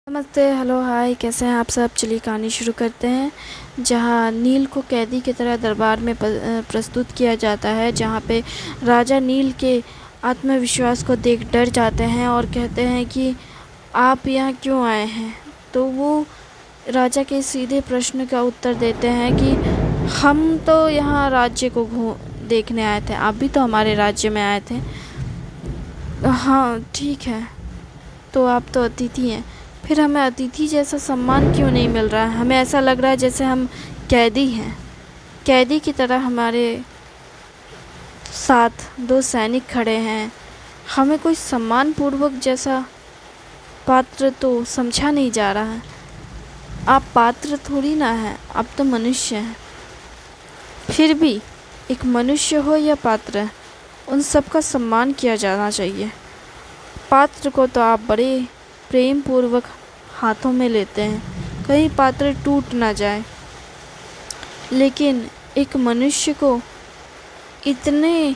नमस्ते, हेलो, हाय, कैसे हैं आप सब। चलिए कहानी शुरू करते हैं। जहाँ नील को कैदी की तरह दरबार में प्रस्तुत किया जाता है, जहाँ पे राजा नील के आत्मविश्वास को देख डर जाते हैं और कहते हैं कि आप यहाँ क्यों आए हैं। तो वो राजा के सीधे प्रश्न का उत्तर देते हैं कि हम तो यहाँ राज्य को देखने आए थे, आप भी तो हमारे राज्य में आए थे। हाँ ठीक है, तो आप तो अतिथि हैं, फिर हमें अतिथि जैसा सम्मान क्यों नहीं मिल रहा है। हमें ऐसा लग रहा है जैसे हम कैदी हैं, कैदी की तरह हमारे साथ दो सैनिक खड़े हैं। हमें कोई सम्मानपूर्वक जैसा पात्र तो समझा नहीं जा रहा है। आप पात्र थोड़ी ना हैं, आप तो मनुष्य हैं। फिर भी एक मनुष्य हो या पात्र, उन सब का सम्मान किया जाना चाहिए। पात्र को तो आप बड़े प्रेम पूर्वक हाथों में लेते हैं, कहीं पात्र टूट ना जाए, लेकिन एक मनुष्य को इतने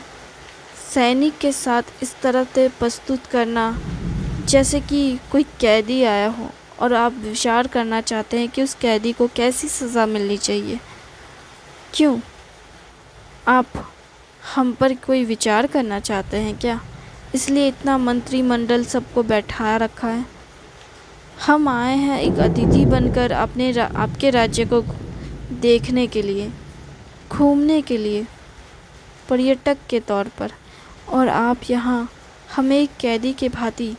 सैनिक के साथ इस तरह से प्रस्तुत करना जैसे कि कोई कैदी आया हो, और आप विचार करना चाहते हैं कि उस कैदी को कैसी सज़ा मिलनी चाहिए। क्यों, आप हम पर कोई विचार करना चाहते हैं क्या? इसलिए इतना मंत्रिमंडल सबको बैठा रखा है। हम आए हैं एक अतिथि बनकर आपके राज्य को देखने के लिए, घूमने के लिए, पर्यटक के तौर पर, और आप यहाँ हमें एक कैदी के भांति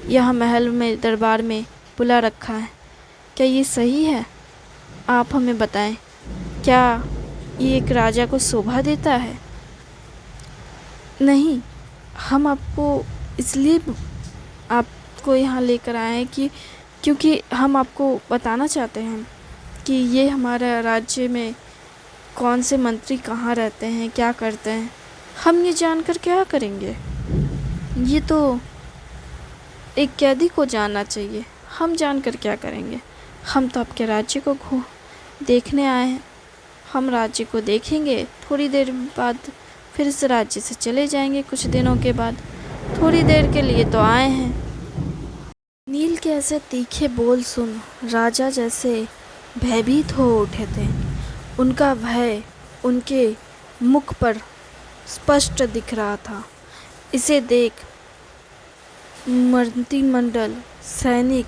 यहाँ महल में, दरबार में बुला रखा है। क्या ये सही है? आप हमें बताएं, क्या ये एक राजा को शोभा देता है? नहीं, हम आपको इसलिए आपको यहाँ लेकर आए हैं कि क्योंकि हम आपको बताना चाहते हैं कि ये हमारा राज्य में कौन से मंत्री कहाँ रहते हैं, क्या करते हैं। हम ये जानकर क्या करेंगे? ये तो एक कैदी को जानना चाहिए, हम जानकर क्या करेंगे। हम तो आपके राज्य को देखने आए हैं। हम राज्य को देखेंगे, थोड़ी देर बाद फिर इस राज्य से चले जाएंगे। कुछ दिनों के बाद, थोड़ी देर के लिए तो आए हैं। नील के ऐसे तीखे बोल सुन राजा जैसे भयभीत हो उठे थे। उनका भय उनके मुख पर स्पष्ट दिख रहा था। इसे देख मंत्रिमंडल, सैनिक,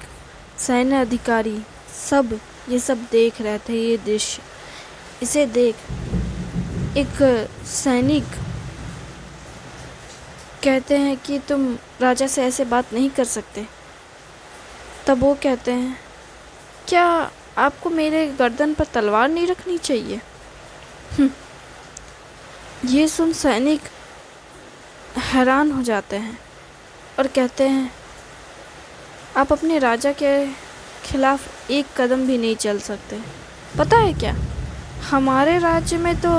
सैन्य अधिकारी सब ये सब देख रहे थे ये दृश्य। इसे देख एक सैनिक कहते हैं कि तुम राजा से ऐसे बात नहीं कर सकते। तब वो कहते हैं, क्या आपको मेरे गर्दन पर तलवार नहीं रखनी चाहिए? ये सुन सैनिक हैरान हो जाते हैं और कहते हैं, आप अपने राजा के खिलाफ एक कदम भी नहीं चल सकते। पता है क्या, हमारे राज्य में तो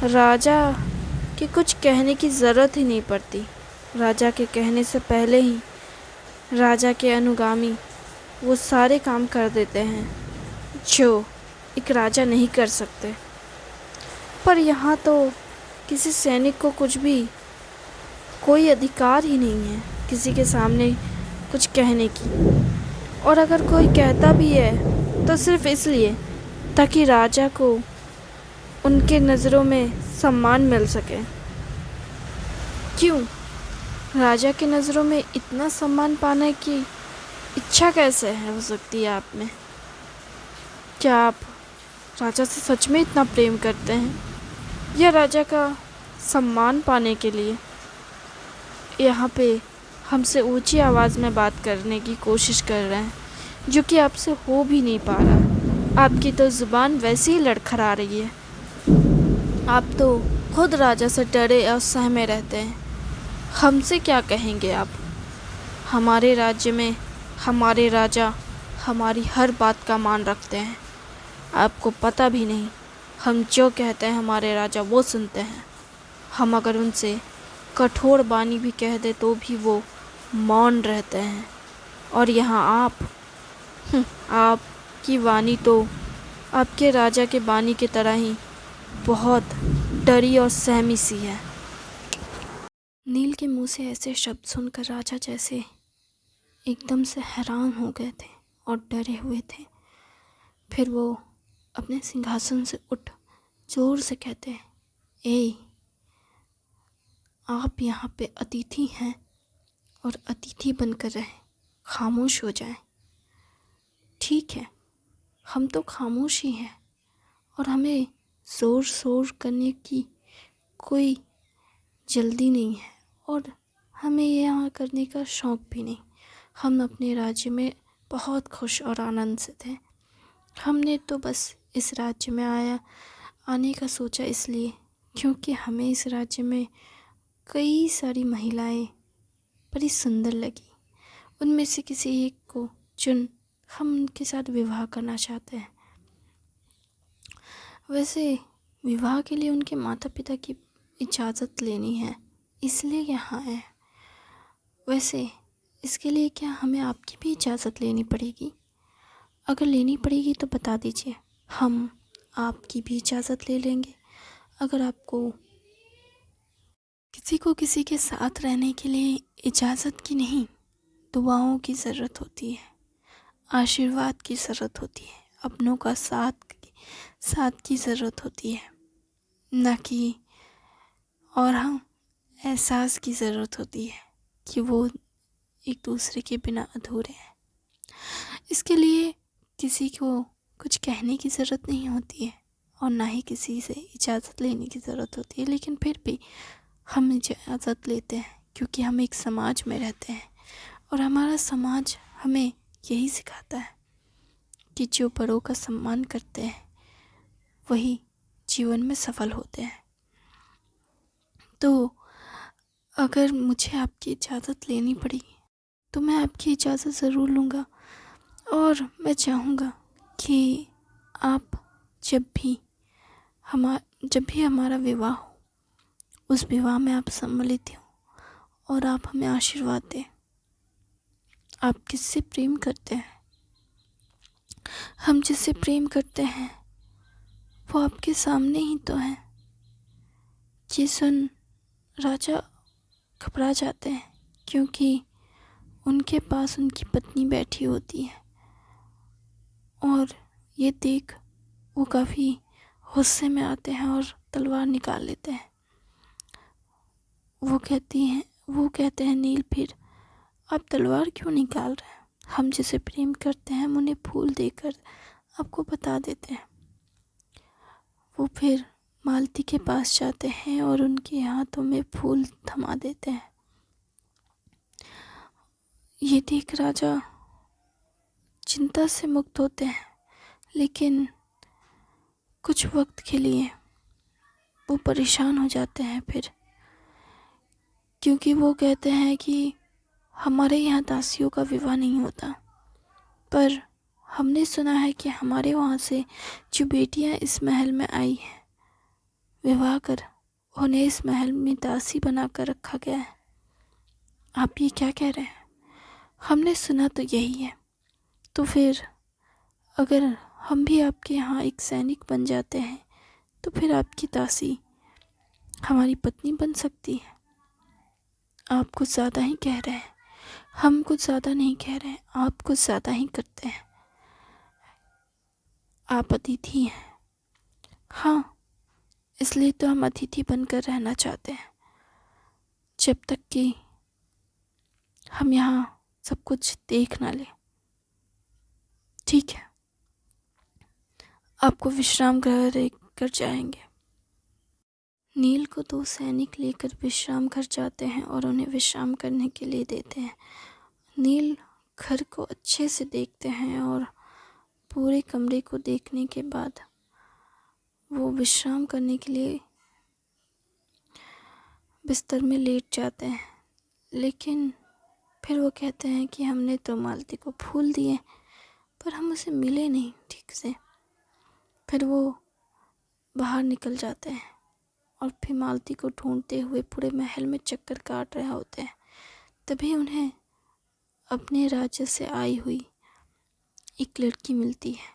राजा के कुछ कहने की ज़रूरत ही नहीं पड़ती। राजा के कहने से पहले ही राजा के अनुगामी वो सारे काम कर देते हैं जो एक राजा नहीं कर सकते। पर यहाँ तो किसी सैनिक को कुछ भी, कोई अधिकार ही नहीं है किसी के सामने कुछ कहने की। और अगर कोई कहता भी है तो सिर्फ इसलिए ताकि राजा को उनके नज़रों में सम्मान मिल सके। क्यों, राजा की नज़रों में इतना सम्मान पाने की इच्छा कैसे है हो सकती है आप में? क्या आप राजा से सच में इतना प्रेम करते हैं, या राजा का सम्मान पाने के लिए यहाँ पे हमसे ऊंची आवाज़ में बात करने की कोशिश कर रहे हैं, जो कि आपसे हो भी नहीं पा रहा। आपकी तो ज़ुबान वैसे ही लड़खड़ा रही है। आप तो खुद राजा से डरे और सहमे रहते हैं। हमसे क्या कहेंगे आप? हमारे राज्य में हमारे राजा हमारी हर बात का मान रखते हैं। आपको पता भी नहीं, हम जो कहते हैं हमारे राजा वो सुनते हैं। हम अगर उनसे कठोर वाणी भी कह दे तो भी वो मौन रहते हैं। और यहाँ आपकी वाणी तो आपके राजा के वाणी की तरह ही बहुत डरी और सहमी सी है। नील के मुंह से ऐसे शब्द सुनकर राजा जैसे एकदम से हैरान हो गए थे और डरे हुए थे। फिर वो अपने सिंहासन से उठ जोर से कहते हैं, ए, आप यहाँ पे अतिथि हैं और अतिथि बनकर रहें, खामोश हो जाएं। ठीक है, हम तो खामोश ही हैं और हमें ज़ोर शोर करने की कोई जल्दी नहीं है और हमें ये यहाँ करने का शौक़ भी नहीं। हम अपने राज्य में बहुत खुश और आनंद से थे। हमने तो बस इस राज्य में आने का सोचा इसलिए क्योंकि हमें इस राज्य में कई सारी महिलाएं बड़ी सुंदर लगी। उनमें से किसी एक को चुन हम उनके साथ विवाह करना चाहते हैं। वैसे विवाह के लिए उनके माता पिता की इजाज़त लेनी है, इसलिए यहाँ आए। वैसे इसके लिए क्या हमें आपकी भी इजाज़त लेनी पड़ेगी? अगर लेनी पड़ेगी तो बता दीजिए, हम आपकी भी इजाज़त ले लेंगे। अगर आपको किसी के साथ रहने के लिए इजाज़त की नहीं, दुआओं की ज़रूरत होती है, आशीर्वाद की ज़रूरत होती है, अपनों का साथ की ज़रूरत होती है, न कि और हाँ, एहसास की ज़रूरत होती है कि वो एक दूसरे के बिना अधूरे हैं। इसके लिए किसी को कुछ कहने की ज़रूरत नहीं होती है और ना ही किसी से इजाज़त लेने की ज़रूरत होती है, लेकिन फिर भी हम इजाज़त लेते हैं क्योंकि हम एक समाज में रहते हैं और हमारा समाज हमें यही सिखाता है कि जो बड़ों का सम्मान करते हैं वही जीवन में सफल होते हैं। तो अगर मुझे आपकी इजाज़त लेनी पड़ी तो मैं आपकी इजाज़त ज़रूर लूँगा और मैं चाहूँगा कि आप जब भी हमारा विवाह हो, उस विवाह में आप सम्मिलित हो और आप हमें आशीर्वाद दें। आप किससे प्रेम करते हैं? हम जिससे प्रेम करते हैं वो आपके सामने ही तो है। ये सुन राजा घबरा जाते हैं क्योंकि उनके पास उनकी पत्नी बैठी होती है और ये देख वो काफ़ी गुस्से में आते हैं और तलवार निकाल लेते हैं। वो कहते हैं, नील, फिर आप तलवार क्यों निकाल रहे हैं? हम जिसे प्रेम करते हैं हम उन्हें फूल देकर आपको बता देते हैं। वो फिर मालती के पास जाते हैं और उनके हाथों में फूल थमा देते हैं। ये देख राजा चिंता से मुक्त होते हैं, लेकिन कुछ वक्त के लिए वो परेशान हो जाते हैं फिर, क्योंकि वो कहते हैं कि हमारे यहाँ दासियों का विवाह नहीं होता, पर हमने सुना है कि हमारे वहाँ से जो बेटियाँ इस महल में आई हैं विवाह कर, उन्हें इस महल में दासी बना कर रखा गया है। आप ये क्या कह रहे हैं? हमने सुना तो यही है। तो फिर अगर हम भी आपके यहाँ एक सैनिक बन जाते हैं तो फिर आपकी दासी हमारी पत्नी बन सकती है। आप कुछ ज़्यादा ही कह रहे हैं। हम कुछ ज़्यादा नहीं कह रहे हैं, आप कुछ ज़्यादा ही करते हैं। आप अतिथि हैं। हाँ, इसलिए तो हम अतिथि बनकर रहना चाहते हैं जब तक कि हम यहाँ सब कुछ देख ना लें। ठीक है, आपको विश्राम गृह लेकर जाएंगे। नील को 2 सैनिक लेकर विश्राम घर जाते हैं और उन्हें विश्राम करने के लिए देते हैं। नील घर को अच्छे से देखते हैं और पूरे कमरे को देखने के बाद वो विश्राम करने के लिए बिस्तर में लेट जाते हैं। लेकिन फिर वो कहते हैं कि हमने तो मालती को फूल दिए पर हम उसे मिले नहीं ठीक से। फिर वो बाहर निकल जाते हैं और फिर मालती को ढूंढते हुए पूरे महल में चक्कर काट रहे होते हैं। तभी उन्हें अपने राज्य से आई हुई एक लड़की मिलती है।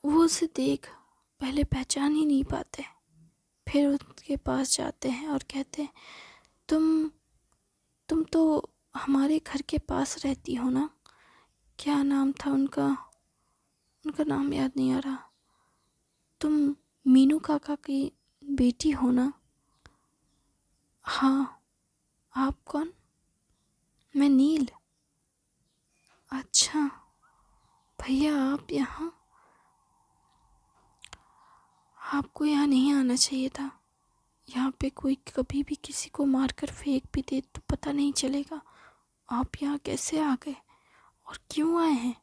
वो उसे देख पहले पहचान ही नहीं पाते, फिर उसके पास जाते हैं और कहते हैं, तुम तो हमारे घर के पास रहती हो ना? क्या नाम था उनका? उनका नाम याद नहीं आ रहा। तुम मीनू काका की बेटी हो ना? हाँ। आप कौन? मैं नील। अच्छा भैया, आप यहाँ? आपको यहाँ नहीं आना चाहिए था। यहाँ पे कोई कभी भी किसी को मारकर फेंक भी दे तो पता नहीं चलेगा। आप यहाँ कैसे आ गए और क्यों आए हैं?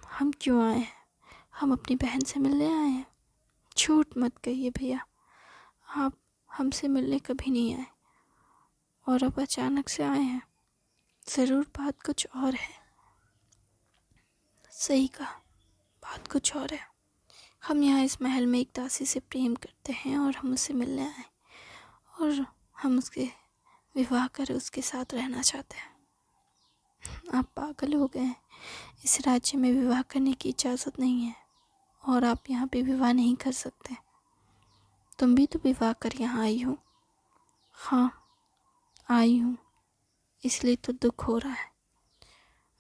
हम क्यों आए हैं? हम अपनी बहन से मिलने आए हैं। झूठ मत कहिए भैया, आप हमसे मिलने कभी नहीं आए और अब अचानक से आए हैं। ज़रूर बात कुछ और है। सही कहा, बात कुछ और है। हम यहाँ इस महल में एक दासी से प्रेम करते हैं और हम उससे मिलने आए और हम उसके विवाह कर उसके साथ रहना चाहते हैं। आप पागल हो गए हैं। इस राज्य में विवाह करने की इजाज़त नहीं है और आप यहाँ पे विवाह नहीं कर सकते। तुम भी तो विवाह कर यहाँ आई हो। हाँ आई हूँ, इसलिए तो दुख हो रहा है।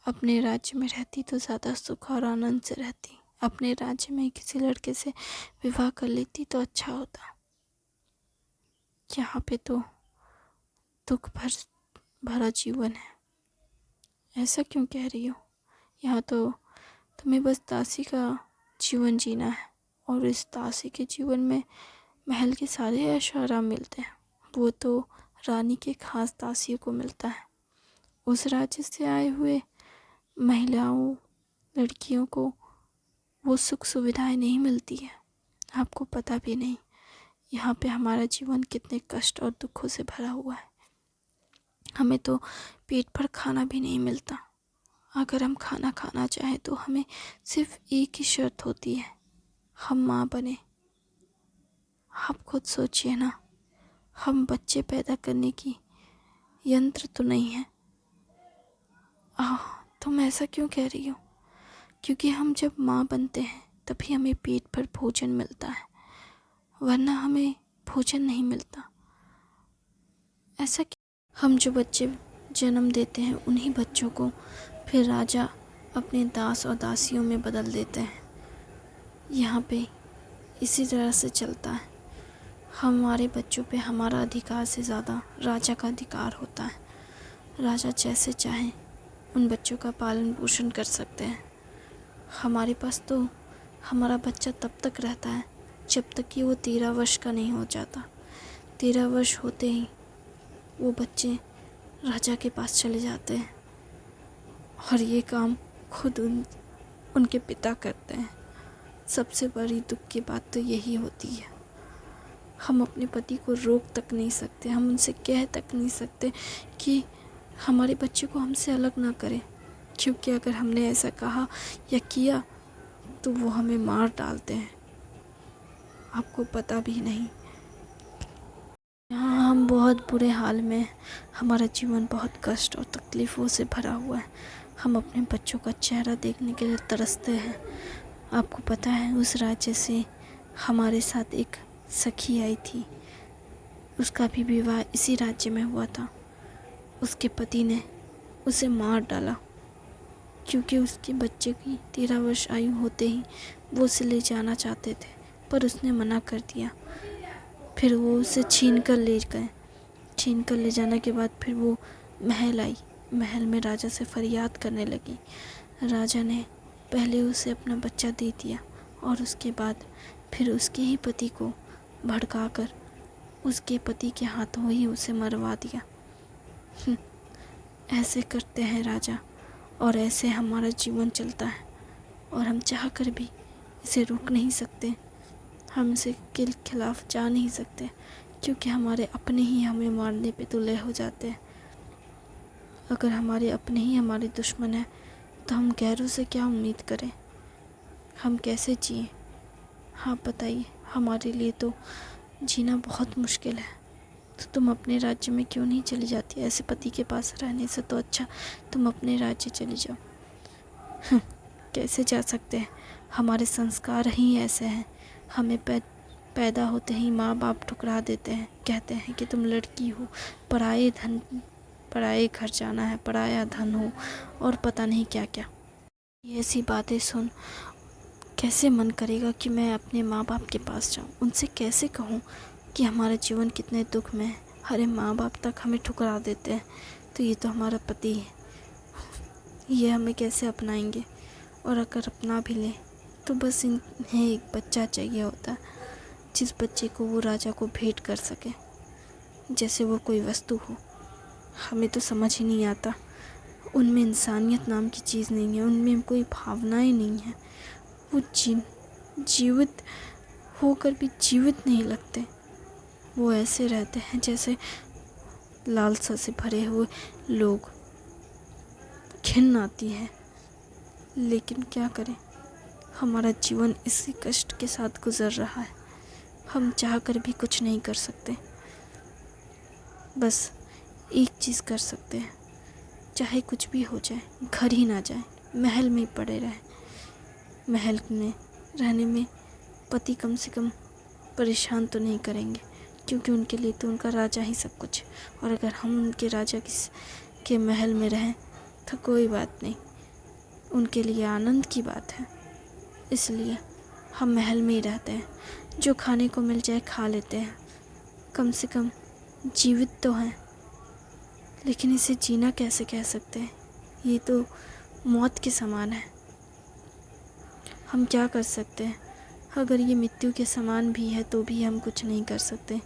अपने राज्य में रहती तो ज़्यादा सुख और आनंद से रहती। अपने राज्य में किसी लड़के से विवाह कर लेती तो अच्छा होता। यहाँ पे तो दुख भरा जीवन है। ऐसा क्यों कह रही हो? यहाँ तो तुम्हें बस दासी का जीवन जीना है और इस दासी के जीवन में महल के सारे ऐशो आराम मिलते हैं। वो तो रानी के खास दासियों को मिलता है। उस राज्य से आए हुए महिलाओं, लड़कियों को वो सुख सुविधाएं नहीं मिलती है। आपको पता भी नहीं यहाँ पे हमारा जीवन कितने कष्ट और दुखों से भरा हुआ है। हमें तो पेट भर खाना भी नहीं मिलता। अगर हम खाना खाना चाहें तो हमें सिर्फ एक ही शर्त होती है, हम माँ बने। आप खुद सोचिए ना, हम बच्चे पैदा करने की यंत्र तो नहीं है। तुम ऐसा क्यों कह रही हो? क्योंकि हम जब माँ बनते हैं तभी हमें पेट भर भोजन मिलता है, वरना हमें भोजन नहीं मिलता। ऐसा क्यों? हम जो बच्चे जन्म देते हैं उन्हीं बच्चों को फिर राजा अपने दास और दासियों में बदल देते हैं। यहाँ पे इसी तरह से चलता है। हमारे बच्चों पे हमारा अधिकार से ज़्यादा राजा का अधिकार होता है। राजा जैसे चाहें उन बच्चों का पालन पोषण कर सकते हैं। हमारे पास तो हमारा बच्चा तब तक रहता है जब तक कि वो 13 वर्ष का नहीं हो जाता। 13 वर्ष होते ही वो बच्चे राजा के पास चले जाते हैं और ये काम खुद उनके पिता करते हैं। सबसे बड़ी दुख की बात तो यही होती है। हम अपने पति को रोक तक नहीं सकते, हम उनसे कह तक नहीं सकते कि हमारे बच्चे को हमसे अलग ना करें, क्योंकि अगर हमने ऐसा कहा या किया तो वो हमें मार डालते हैं। आपको पता भी नहीं। यहाँ हम बहुत बुरे हाल में, हमारा जीवन बहुत कष्ट और तकलीफ़ों से भरा हुआ है। हम अपने बच्चों का चेहरा देखने के लिए तरसते हैं। आपको पता है उस राज्य से हमारे साथ एक सखी आई थी, उसका भी विवाह इसी राज्य में हुआ था। उसके पति ने उसे मार डाला क्योंकि उसके बच्चे की 13 वर्ष आयु होते ही वो उसे ले जाना चाहते थे, पर उसने मना कर दिया। फिर वो उसे छीन कर ले गए। छीन कर ले जाने के बाद फिर वो महल आई। महल में राजा से फरियाद करने लगी। राजा ने पहले उसे अपना बच्चा दे दिया और उसके बाद फिर उसके ही पति को भड़काकर उसके पति के हाथों ही उसे मरवा दिया। ऐसे करते हैं राजा, और ऐसे हमारा जीवन चलता है और हम चाह कर भी इसे रोक नहीं सकते। हम इसे के खिलाफ जा नहीं सकते क्योंकि हमारे अपने ही हमें मारने पे तुले हो जाते हैं। अगर हमारे अपने ही हमारे दुश्मन हैं तो हम गैरों से क्या उम्मीद करें? हम कैसे जिए? हाँ बताइए, हमारे लिए तो जीना बहुत मुश्किल है। तो तुम अपने राज्य में क्यों नहीं चली जाती? ऐसे पति के पास रहने से तो अच्छा तुम अपने राज्य चली जाओ। कैसे जा सकते हैं? हमारे संस्कार ही ऐसे हैं। हमें पैदा होते ही माँ बाप ठुकरा देते हैं, कहते हैं कि तुम लड़की हो, पराये धन पराए घर जाना है, पराया धन हो और पता नहीं क्या क्या। ये ऐसी बातें सुन कैसे मन करेगा कि मैं अपने माँ बाप के पास जाऊँ, उनसे कैसे कहूँ कि हमारा जीवन कितने दुख में है। अरे माँ बाप तक हमें ठुकरा देते हैं, तो ये तो हमारा पति है, ये हमें कैसे अपनाएंगे। और अगर अपना भी लें तो बस इन्हें एक बच्चा चाहिए होता है, जिस बच्चे को वो राजा को भेंट कर सके, जैसे वो कोई वस्तु हो। हमें तो समझ ही नहीं आता, उनमें इंसानियत नाम की चीज़ नहीं है, उनमें कोई भावनाएं नहीं है। वो जीवित होकर भी जीवित नहीं लगते। वो ऐसे रहते हैं जैसे लालसा से भरे हुए लोग। घिन आती है, लेकिन क्या करें, हमारा जीवन इसी कष्ट के साथ गुजर रहा है। हम चाह कर भी कुछ नहीं कर सकते। बस एक चीज़ कर सकते हैं, चाहे कुछ भी हो जाए, घर ही ना जाए, महल में ही पड़े रहें। महल में रहने में पति कम से कम परेशान तो नहीं करेंगे, क्योंकि उनके लिए तो उनका राजा ही सब कुछ। और अगर हम उनके राजा के महल में रहें तो कोई बात नहीं, उनके लिए आनंद की बात है। इसलिए हम महल में ही रहते हैं, जो खाने को मिल जाए खा लेते हैं। कम से कम जीवित तो हैं, लेकिन इसे जीना कैसे कह सकते हैं, ये तो मौत के समान है। हम क्या कर सकते हैं, अगर ये मृत्यु के समान भी है तो भी हम कुछ नहीं कर सकते।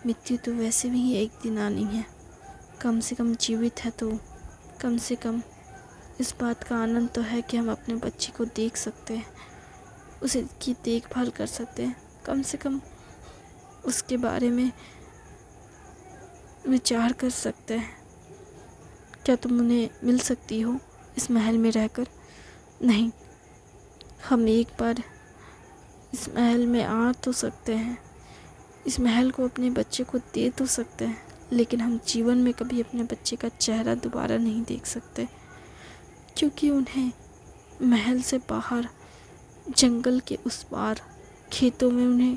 मृत्यु तो वैसे भी एक दिन आनी है। कम से कम जीवित है तो कम से कम इस बात का आनंद तो है कि हम अपने बच्चे को देख सकते हैं, उसे की देखभाल कर सकते हैं, कम से कम उसके बारे में विचार कर सकते हैं। क्या तुम उन्हें मिल सकती हो इस महल में रहकर? नहीं, हम एक बार इस महल में आ तो सकते हैं, इस महल को अपने बच्चे को दे तो सकते हैं, लेकिन हम जीवन में कभी अपने बच्चे का चेहरा दोबारा नहीं देख सकते, क्योंकि उन्हें महल से बाहर जंगल के उस पार खेतों में उन्हें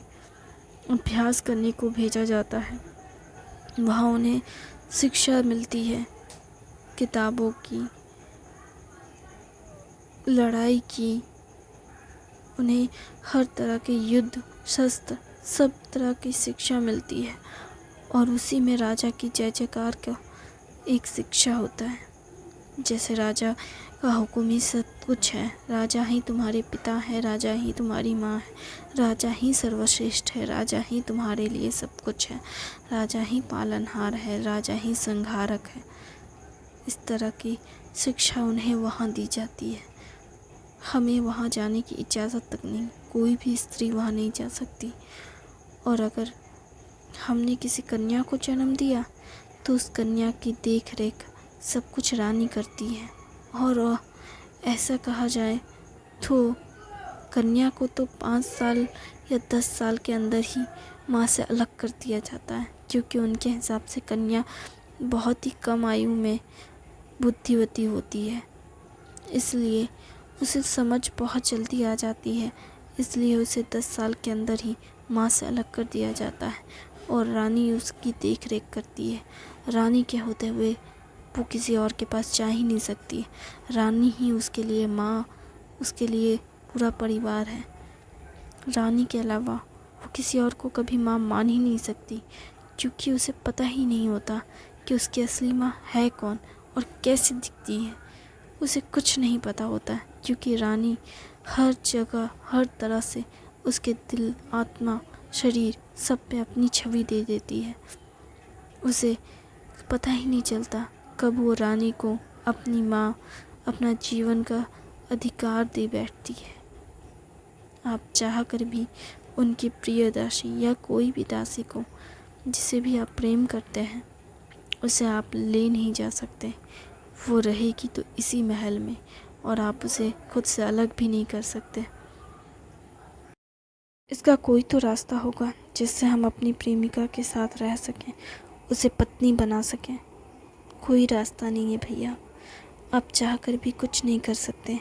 अभ्यास करने को भेजा जाता है। वहाँ उन्हें शिक्षा मिलती है, किताबों की, लड़ाई की। उन्हें हर तरह के युद्ध शस्त्र सब तरह की शिक्षा मिलती है, और उसी में राजा की जय जयकार का एक शिक्षा होता है। जैसे राजा का हुक्म ही सब कुछ है, राजा ही तुम्हारे पिता है, राजा ही तुम्हारी माँ है, राजा ही सर्वश्रेष्ठ है, राजा ही तुम्हारे लिए सब कुछ है, राजा ही पालनहार है, राजा ही संहारक है। इस तरह की शिक्षा उन्हें वहाँ दी जाती है। हमें वहाँ जाने की इजाज़त तक नहीं, कोई भी स्त्री वहाँ नहीं जा सकती। और अगर हमने किसी कन्या को जन्म दिया तो उस कन्या की देख रेख सब कुछ रानी करती है। और ऐसा कहा जाए तो कन्या को तो 5 साल या 10 साल के अंदर ही माँ से अलग कर दिया जाता है, क्योंकि उनके हिसाब से कन्या बहुत ही कम आयु में बुद्धिवती होती है, इसलिए उसे समझ बहुत जल्दी आ जाती है। इसलिए उसे 10 साल के अंदर ही माँ से अलग कर दिया जाता है और रानी उसकी देख रेख करती है। रानी के होते हुए वो किसी और के पास जा ही नहीं सकती। रानी ही उसके लिए माँ, उसके लिए पूरा परिवार है। रानी के अलावा वो किसी और को कभी माँ मान ही नहीं सकती, क्योंकि उसे पता ही नहीं होता कि उसकी असली माँ है कौन और कैसी दिखती है। उसे कुछ नहीं पता होता, क्योंकि रानी हर जगह हर तरह से उसके दिल, आत्मा, शरीर सब पे अपनी छवि दे देती है। उसे पता ही नहीं चलता कब वो रानी को अपनी माँ, अपना जीवन का अधिकार दे बैठती है। आप चाह कर भी उनकी प्रिय दासी या कोई भी दासी को, जिसे भी आप प्रेम करते हैं, उसे आप ले नहीं जा सकते। वो रहेगी तो इसी महल में, और आप उसे खुद से अलग भी नहीं कर सकते। इसका कोई तो रास्ता होगा जिससे हम अपनी प्रेमिका के साथ रह सकें, उसे पत्नी बना सकें। कोई रास्ता नहीं है भैया, आप चाह कर भी कुछ नहीं कर सकते।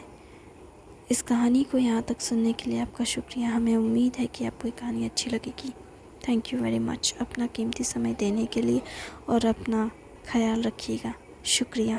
इस कहानी को यहाँ तक सुनने के लिए आपका शुक्रिया। हमें उम्मीद है कि आपको ये कहानी अच्छी लगेगी। थैंक यू वेरी मच अपना कीमती समय देने के लिए, और अपना ख्याल रखिएगा। शुक्रिया।